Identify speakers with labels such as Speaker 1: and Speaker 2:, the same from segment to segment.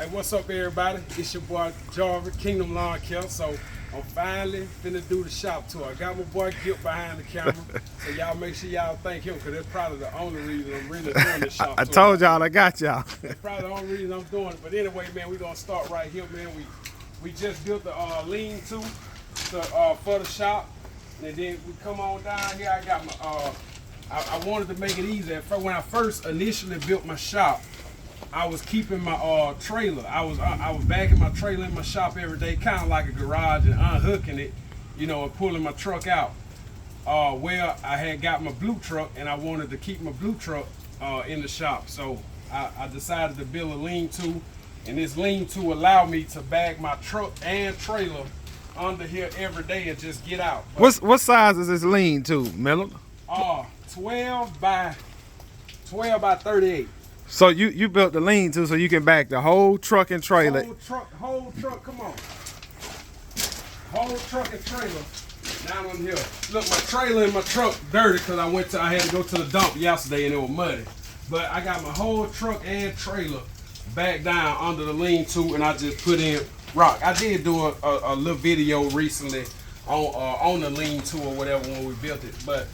Speaker 1: Hey, what's up, everybody? It's your boy Jarvis, Kingdom Lawn Care. So I'm finally finna do the shop tour. I got my boy Gip behind the camera, so y'all make sure y'all thank him, because that's probably the only reason I'm really doing this shop tour.
Speaker 2: I told y'all I got y'all.
Speaker 1: That's probably the only reason I'm doing it. But anyway, man, we're gonna start right here, man. We just built the lean-to for the shop, and then we come on down here. I got my I wanted to make it easy. When I first initially built my shop, I was keeping my trailer. I was backing my trailer in my shop every day, kind of like a garage, and unhooking it, you know, and pulling my truck out. Well, I had got my blue truck, and I wanted to keep my blue truck in the shop. So I decided to build a lean-to, and this lean-to allowed me to bag my truck and trailer under here every day and just get out. But,
Speaker 2: what size is this lean-to, Miller?
Speaker 1: 12 by 38.
Speaker 2: So you built the lean-to so you can back the whole truck and trailer.
Speaker 1: Whole truck, come on. Whole truck and trailer down on here. Look, my trailer and my truck dirty because I had to go to the dump yesterday and it was muddy. But I got my whole truck and trailer back down under the lean-to, and I just put in rock. I did do a little video recently on the lean-to or whatever when we built it. But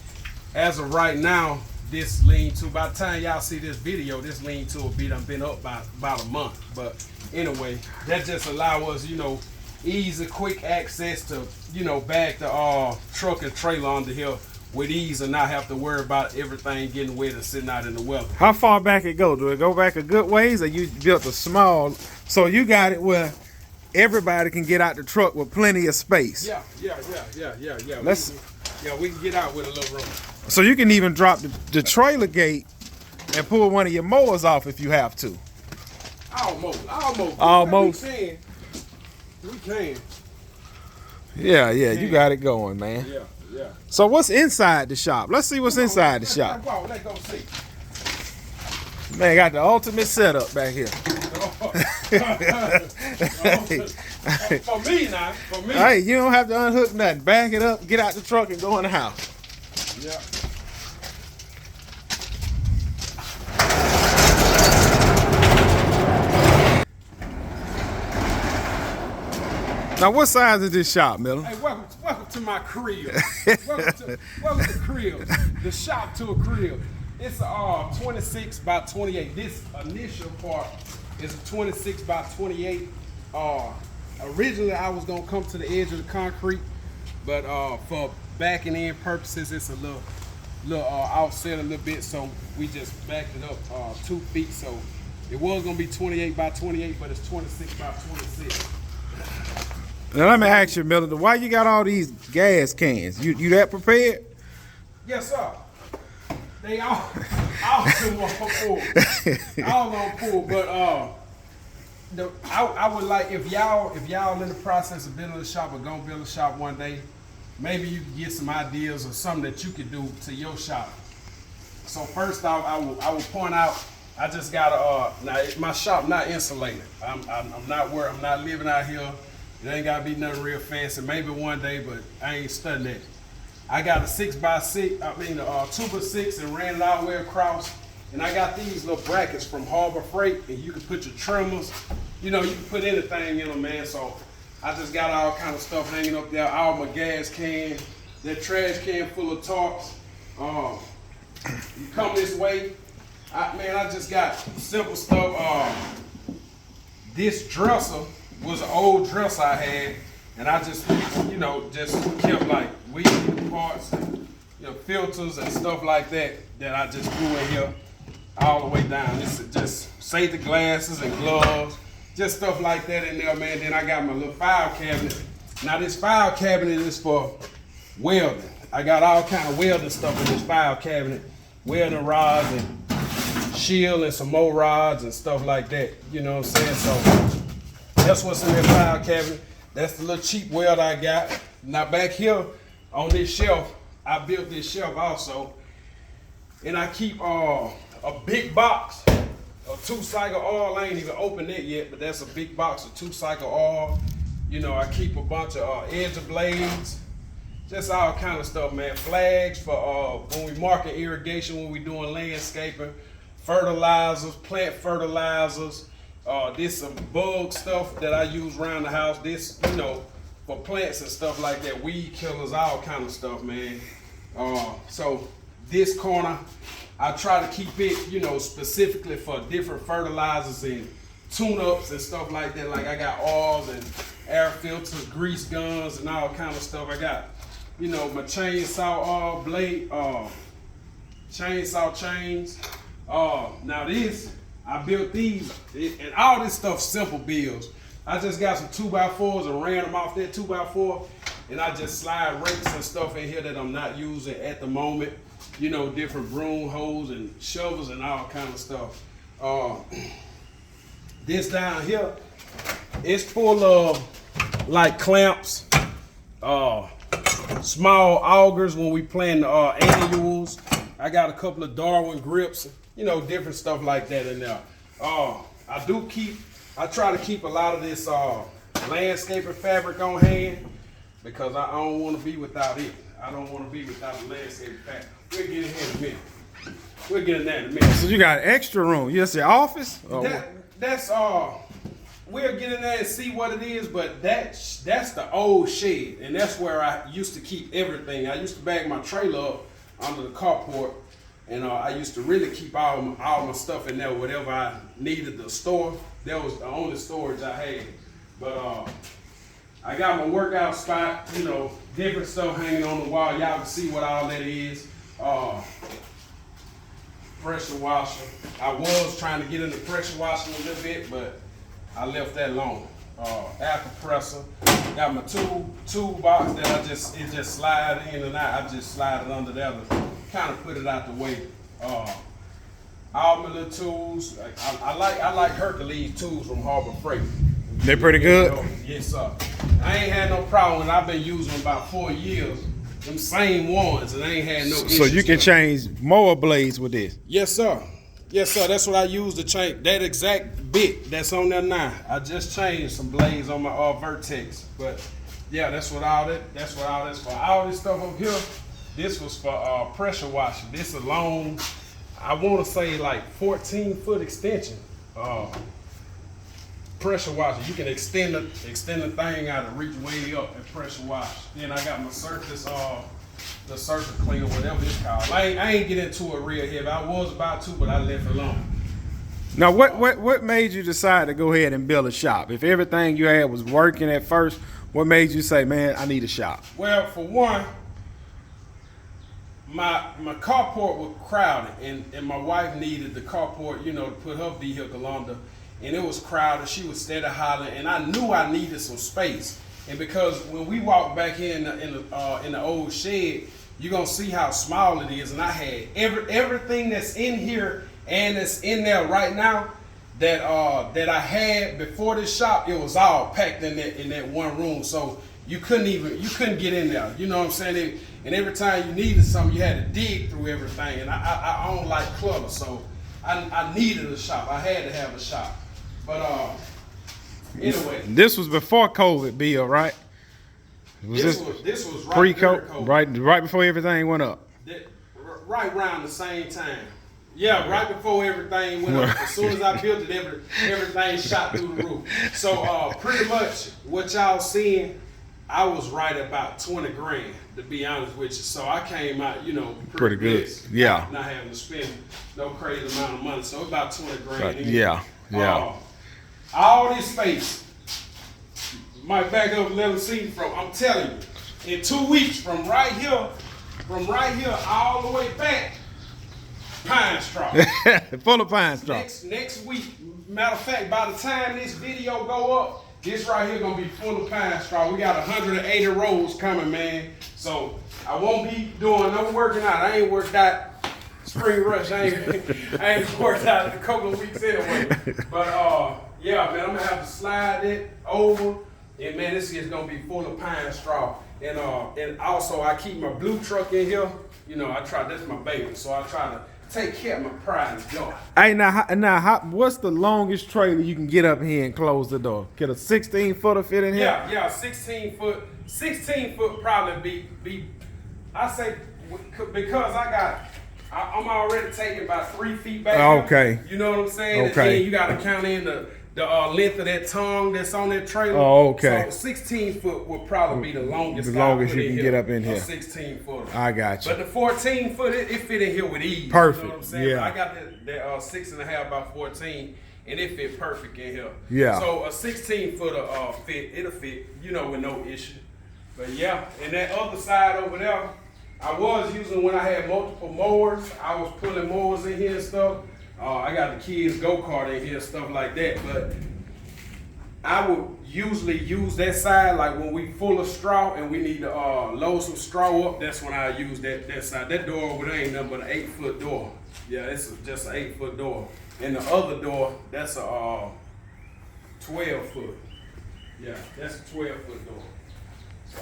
Speaker 1: as of right now, this lean-to, by the time y'all see this video, this lean-to will be done been up by about a month. But anyway, that just allow us, you know, easy, quick access to, you know, back the truck and trailer under here with ease and not have to worry about everything getting wet and sitting out in the weather.
Speaker 2: How far back it go? Do it go back a good ways, or you built a small, so you got it where everybody can get out the truck with plenty of space?
Speaker 1: Yeah. We can get out with a little room.
Speaker 2: So you can even drop the trailer gate and pull one of your mowers off if you have to. Almost.
Speaker 1: We can.
Speaker 2: Yeah, you got it going, man.
Speaker 1: Yeah.
Speaker 2: So what's inside the shop? Let's see what's inside the shop.
Speaker 1: Let's go see.
Speaker 2: Man, got the ultimate setup back here.
Speaker 1: For me now, for me.
Speaker 2: Hey, you don't have to unhook nothing. Back it up, get out the truck, and go in the house.
Speaker 1: Yeah.
Speaker 2: Now, what size is this shop, Miller?
Speaker 1: Hey, welcome to my crib. welcome to crib. The shop to a crib. It's 26 by 28. This initial part is a 26 by 28. Originally, I was gonna come to the edge of the concrete, but for backing in purposes, it's a little offset a little bit, so we just backed it up 2 feet. So it was gonna be 28 by 28, but it's 26 by 26.
Speaker 2: Now let me ask you, Miller, why you got all these gas cans? You that prepared?
Speaker 1: Yes, sir. They all gonna pull. All gonna pull, but I would like, if y'all in the process of building a shop or gonna build a shop one day, maybe you can get some ideas or something that you could do to your shop. So first off, I will point out, I just got now my shop not insulated. I'm not living out here. It ain't gotta be nothing real fancy. Maybe one day, but I ain't studying that. I got a 6x6, 2x6, and ran it all the way across. And I got these little brackets from Harbor Freight, and you can put your trimmers. You know, you can put anything in them, man. So I just got all kind of stuff hanging up there. All my gas can, that trash can full of tarps. You come this way, I just got simple stuff. This dresser was an old dresser I had, and I just, you know, just kept like weed parts, and, you know, filters and stuff like that I just threw in here all the way down. This is just safety glasses and gloves, just stuff like that in there, man. Then I got my little file cabinet. Now this file cabinet is for welding. I got all kind of welding stuff in this file cabinet, welding rods and shield and some more rods and stuff like that. You know what I'm saying? So that's what's in that file cabinet. That's the little cheap weld I got. Now back here on this shelf, I built this shelf also, and I keep a big box of 2-cycle oil. I ain't even opened it yet, but that's a big box of 2-cycle oil. You know, I keep a bunch of edge blades, just all kind of stuff, man. Flags for when we market irrigation, when we doing landscaping, fertilizers, plant fertilizers, This some bug stuff that I use around the house. This, you know, for plants and stuff like that, weed killers, all kind of stuff, man. So this corner, I try to keep it, you know, specifically for different fertilizers and tune-ups and stuff like that. Like I got oils and air filters, grease guns, and all kind of stuff. I got, you know, my chainsaw blade, chainsaw chains. Now this, I built these, and all this stuff simple builds. I just got some 2x4s and ran them off that 2x4, and I just slide rakes and stuff in here that I'm not using at the moment. You know, different broom hoes and shovels and all kind of stuff. This down here, it's full of like clamps, small augers when we plant annuals. I got a couple of Darwin grips, you know, different stuff like that in there. I try to keep a lot of this landscaping fabric on hand because I don't want to be without it. I don't want to be without the landscaping fabric. We'll get in here in a minute. We'll get in that in a minute.
Speaker 2: So you got extra room. You just your office?
Speaker 1: That's we'll get in there and see what it is, but that's the old shed, and that's where I used to keep everything. I used to bag my trailer up under the carport, and I used to really keep all my stuff in there, whatever I needed to store. That was the only storage I had. But I got my workout spot, you know, different stuff hanging on the wall. Y'all can see what all that is. Pressure washer. I was trying to get into pressure washing a little bit, but I left that alone. Air compressor. Got my toolbox that it just slide in and out. I just slide it under there to kind of put it out the way. All my little tools. I like Hercules tools from Harbor Freight.
Speaker 2: They pretty good?
Speaker 1: You know, yes, sir. I ain't had no problem when I've been using them about 4 years. Them same ones, and I ain't had no issues.
Speaker 2: So you can change mower blades with this?
Speaker 1: Yes, sir. Yes, sir. That's what I use to change that exact bit that's on there now. I just changed some blades on my Vertex, but yeah, that's what all that's for. All this stuff up here, this was for pressure washing. This alone, I want to say like 14-foot extension. Pressure washer. You can extend the thing out and reach way up and pressure wash. Then I got my surface, the surface cleaner, whatever it's called. I ain't get into it real heavy. I was about to, but I left it alone.
Speaker 2: Now, what made you decide to go ahead and build a shop? If everything you had was working at first, what made you say, man, I need a shop?
Speaker 1: Well, for one, my carport was crowded, and my wife needed the carport, you know, to put her vehicle under. And it was crowded. She was steady hollering, and I knew I needed some space. And because when we walk back here in the old shed, you're gonna see how small it is. And I had everything that's in here and that's in there right now that I had before this shop. It was all packed in that one room. So you couldn't get in there. You know what I'm saying? And every time you needed something, you had to dig through everything. And I don't like clutter, so I needed a shop. I had to have a shop. But anyway,
Speaker 2: this was before COVID, Bill, right?
Speaker 1: This was right
Speaker 2: pre-COVID, right before everything went up.
Speaker 1: Right around the same time. Yeah, right before everything went up. As soon as I built it, everything shot through the roof. So pretty much what y'all seeing, I was right about 20 grand, to be honest with you. So I came out, you know, pretty good. Blessed,
Speaker 2: yeah.
Speaker 1: Not having to spend no crazy amount of money. So about 20 grand.
Speaker 2: Yeah.
Speaker 1: All this space. Might back up and let them see I'm telling you, in 2 weeks from right here all the way back, pine straw.
Speaker 2: Full of pine straw.
Speaker 1: Next week, matter of fact, by the time this video go up, this right here gonna be full of pine straw. We got 180 rows coming, man. So I won't be doing no working out. I ain't worked out spring rush. I ain't worked out in a couple of weeks anyway. But yeah, man, I'm gonna have to slide it over. And man, this is gonna be full of pine straw. And also I keep my blue truck in here. You know, that's my baby. So I try to take care of my pride and joy.
Speaker 2: Hey, now, what's the longest trailer you can get up here and close the door? Get a 16-footer fit in here?
Speaker 1: Yeah, 16 foot. 16 foot probably be. I say because I'm already taking about 3 feet back.
Speaker 2: Okay.
Speaker 1: Here, you know what I'm saying?
Speaker 2: Okay.
Speaker 1: And then you got to count in the the length of that tongue that's on that trailer.
Speaker 2: Oh, okay.
Speaker 1: So 16 foot would probably be the longest.
Speaker 2: The longest
Speaker 1: I put
Speaker 2: you
Speaker 1: in
Speaker 2: can
Speaker 1: here,
Speaker 2: get up in here.
Speaker 1: A 16 footer.
Speaker 2: I got you.
Speaker 1: But the 14 foot, it fit in here with ease.
Speaker 2: Perfect.
Speaker 1: You know what I'm saying?
Speaker 2: Yeah.
Speaker 1: I got that 6.5 by 14, and it fit perfect in here.
Speaker 2: Yeah.
Speaker 1: So a 16 footer it'll fit, with no issue. But yeah, and that other side over there, I was using when I had multiple mowers. I was pulling mowers in here and stuff. I got the kids' go-kart in here and stuff like that. But I would usually use that side, like when we full of straw and we need to load some straw up, that's when I use that side. That door over there ain't nothing but an 8-foot door. Yeah, it's just an 8-foot door. And the other door, that's a 12-foot. Yeah, that's a 12-foot door. So.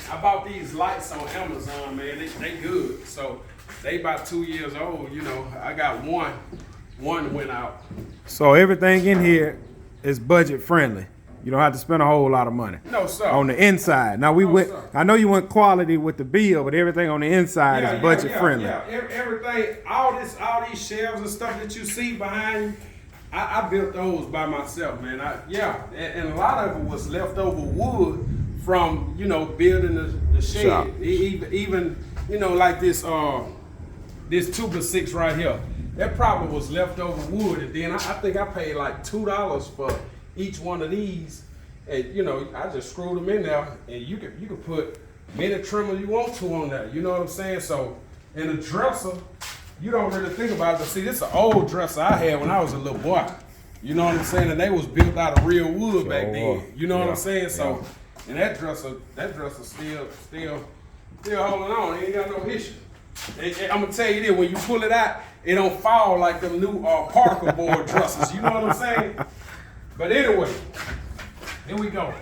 Speaker 1: I bought these lights on Amazon, man. They good. So they about 2 years old. I got one. One went out.
Speaker 2: So everything in here is budget friendly. You don't have to spend a whole lot of money.
Speaker 1: No, sir.
Speaker 2: On the inside. Now
Speaker 1: Sir.
Speaker 2: I know you went quality with the bill, but everything on the inside is budget friendly.
Speaker 1: Yeah, everything, all these shelves and stuff that you see behind you, I built those by myself, man. And a lot of it was leftover wood from building the shed.
Speaker 2: Shop.
Speaker 1: Even like this 2x6 right here. That probably was leftover wood, and then I think I paid like $2 for each one of these, and I just screwed them in there, and you could put many trimmer you want to on there. You know what I'm saying? So in the dresser, you don't really think about it. But see, this is an old dresser I had when I was a little boy. You know what I'm saying? And they was built out of real wood back then. You know what I'm saying? So. And that dresser still holding on. It ain't got no issue. I'm gonna tell you this: when you pull it out, it don't fall like them new Parker board dressers. You know what I'm saying? But anyway, here we go.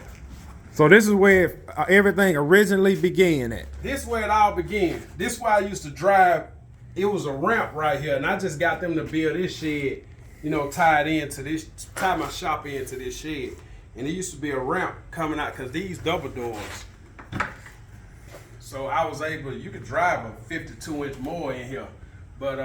Speaker 2: So this is where everything originally began at.
Speaker 1: This is where it all began. This is where I used to drive. It was a ramp right here, and I just got them to build this shed, tie my shop into this shed. And there used to be a ramp coming out because these double doors. So I was able, you could drive a 52-inch mower in here. But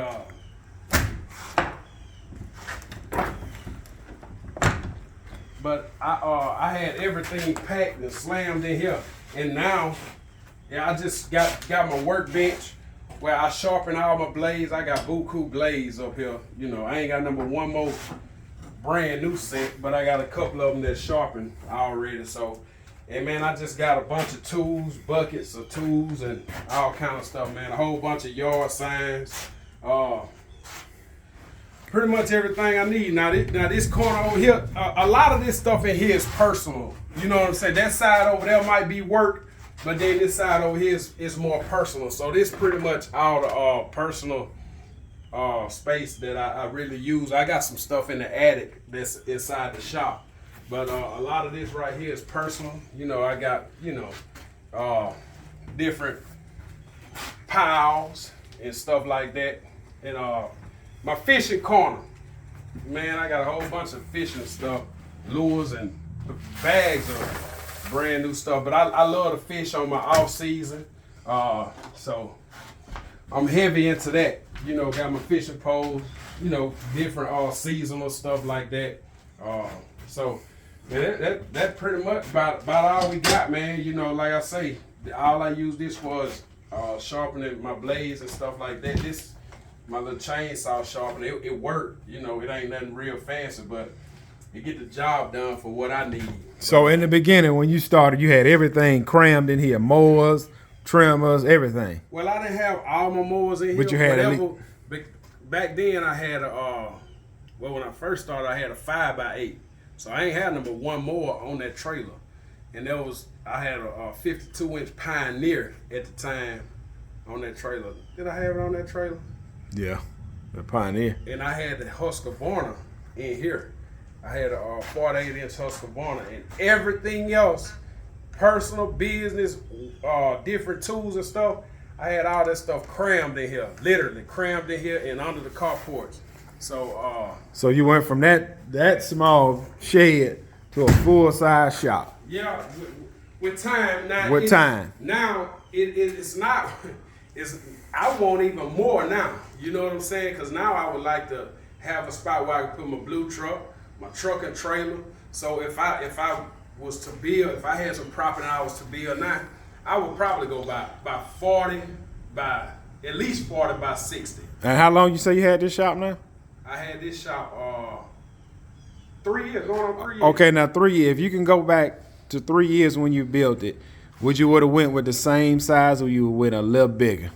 Speaker 1: I had everything packed and slammed in here. And now, I just got my workbench where I sharpen all my blades. I got buku blades up here. I ain't got one more brand new set, but I got a couple of them that's sharpened already. So, and man, I just got a bunch of tools, buckets of tools, and all kind of stuff, man. A whole bunch of yard signs. Pretty much everything I need. Now this corner over here, a lot of this stuff in here is personal. You know what I'm saying? That side over there might be work, but then this side over here is more personal. So this pretty much all the personal space that I really use. I got some stuff in the attic that's inside the shop, but a lot of this right here is personal. I got different piles and stuff like that. And my fishing corner, man, I got a whole bunch of fishing stuff, lures and bags of brand new stuff. But I love to fish on my off season, so I'm heavy into that. Got my fishing poles, different seasonal stuff like that. So man, that pretty much about all we got, man. Like I say, all I used this was sharpening my blades and stuff like that. This my little chainsaw sharpener. It worked. It ain't nothing real fancy, but it get the job done for what I need.
Speaker 2: So in the beginning, when you started, you had everything crammed in here: mowers, trimmers, everything.
Speaker 1: Well, I didn't have all my mowers in here.
Speaker 2: But you had
Speaker 1: back then I had when I first started, I had a 5x8. So I ain't had number one mower on that trailer. And I had a 52-inch Pioneer at the time on that trailer. Did I have it on that trailer?
Speaker 2: Yeah, the Pioneer.
Speaker 1: And I had the Husqvarna in here. I had a 48-inch Husqvarna, and everything else, personal, business, different tools and stuff, I had all that stuff crammed in here, literally crammed in here and under the carports. So
Speaker 2: you went from that small shed to a full-size shop.
Speaker 1: Yeah, with time.
Speaker 2: Now it's
Speaker 1: not. I want even more now. You know what I'm saying? Because now I would like to have a spot where I can put my blue truck, my truck and trailer. So if I was to build, if I had some property and I was to build now, I would probably go by 40 by at least 40 by 60.
Speaker 2: And how long you say you had this shop now?
Speaker 1: I had this shop 3 years, going on 3 years.
Speaker 2: Okay, now 3 years. If you can go back to 3 years when you built it, would you would have went with the same size or you would a little bigger?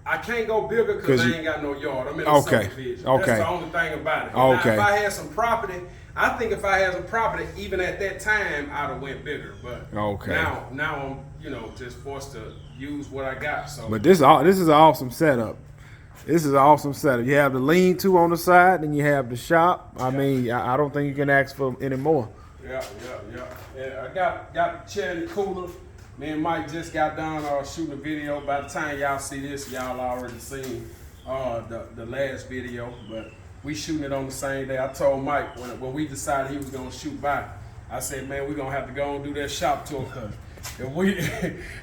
Speaker 1: I can't go bigger because I ain't got no yard. I'm in a
Speaker 2: Okay.
Speaker 1: subdivision.
Speaker 2: Okay.
Speaker 1: That's the only thing about it.
Speaker 2: Okay.
Speaker 1: Now, if I had some property, I think if I had some property, even at that time, I'd have went bigger. But
Speaker 2: Okay.
Speaker 1: now I'm just forced to use what I got. So.
Speaker 2: But this is an awesome setup. This is an awesome setup. You have the lean-to on the side, and you have the shop. I mean, I don't think you can ask for any more.
Speaker 1: Yeah. I got the chair and the cooler. Me and Mike just got done shooting a video. By the time y'all see this, y'all already seen the last video. But we shooting it on the same day. I told Mike when we decided he was gonna shoot by, I said, man, we're gonna have to go and do that shop tour because if we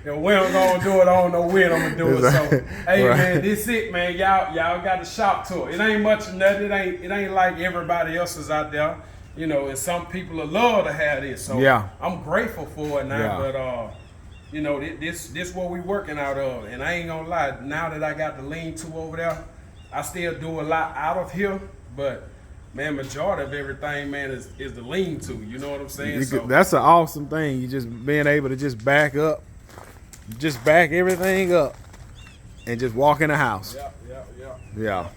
Speaker 1: don't gonna do it, I don't know when I'm gonna do it. So hey
Speaker 2: Right.
Speaker 1: man, this it, man. Y'all got the shop tour. It ain't much of nothing. It ain't like everybody else is out there. You know, and some people will love to have this. So
Speaker 2: Yeah.
Speaker 1: I'm grateful for it now.
Speaker 2: Yeah.
Speaker 1: But you know, this what we working out of. And I ain't gonna lie, now that I got the lean-to over there, I still do a lot out of here. But man, majority of everything, man, is the lean-to. You know what I'm saying?
Speaker 2: That's an awesome thing. You just being able to just back up, just back everything up, and just walk in the house. Yeah.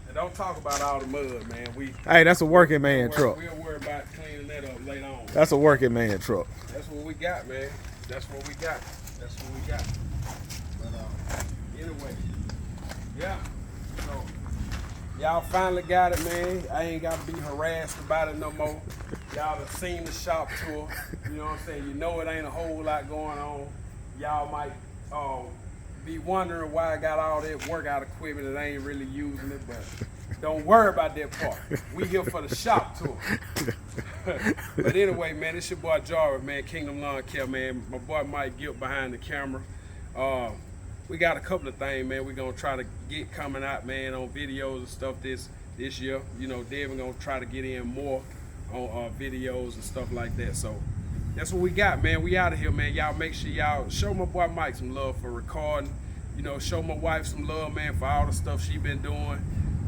Speaker 1: And don't talk about all the mud, man.
Speaker 2: Hey, that's a working man truck.
Speaker 1: We'll worry about cleaning that up later on.
Speaker 2: That's a working man truck.
Speaker 1: That's what we got, man. That's what we got. But anyway, yeah. So y'all finally got it, man. I ain't got to be harassed about it no more. Y'all have seen the shop tour. You know what I'm saying? You know it ain't a whole lot going on. Y'all might be wondering why I got all that workout equipment and I ain't really using it, but don't worry about that part. We here for the shop tour. But anyway, man, it's your boy Jarvis, man, Kingdom Lawn Care, man. My boy Mike Gilt behind the camera. We got a couple of things, man, we're gonna try to get coming out, man, on videos and stuff this year. You know, Devin gonna try to get in more on videos and stuff like that. So that's what we got, man. We out of here, man. Y'all make sure y'all show my boy Mike some love for recording. You know, show my wife some love, man, for all the stuff she been doing.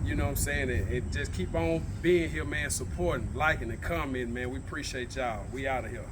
Speaker 1: You know what I'm saying? And just keep on being here, man, supporting, liking, and commenting, man. We appreciate y'all. We out of here.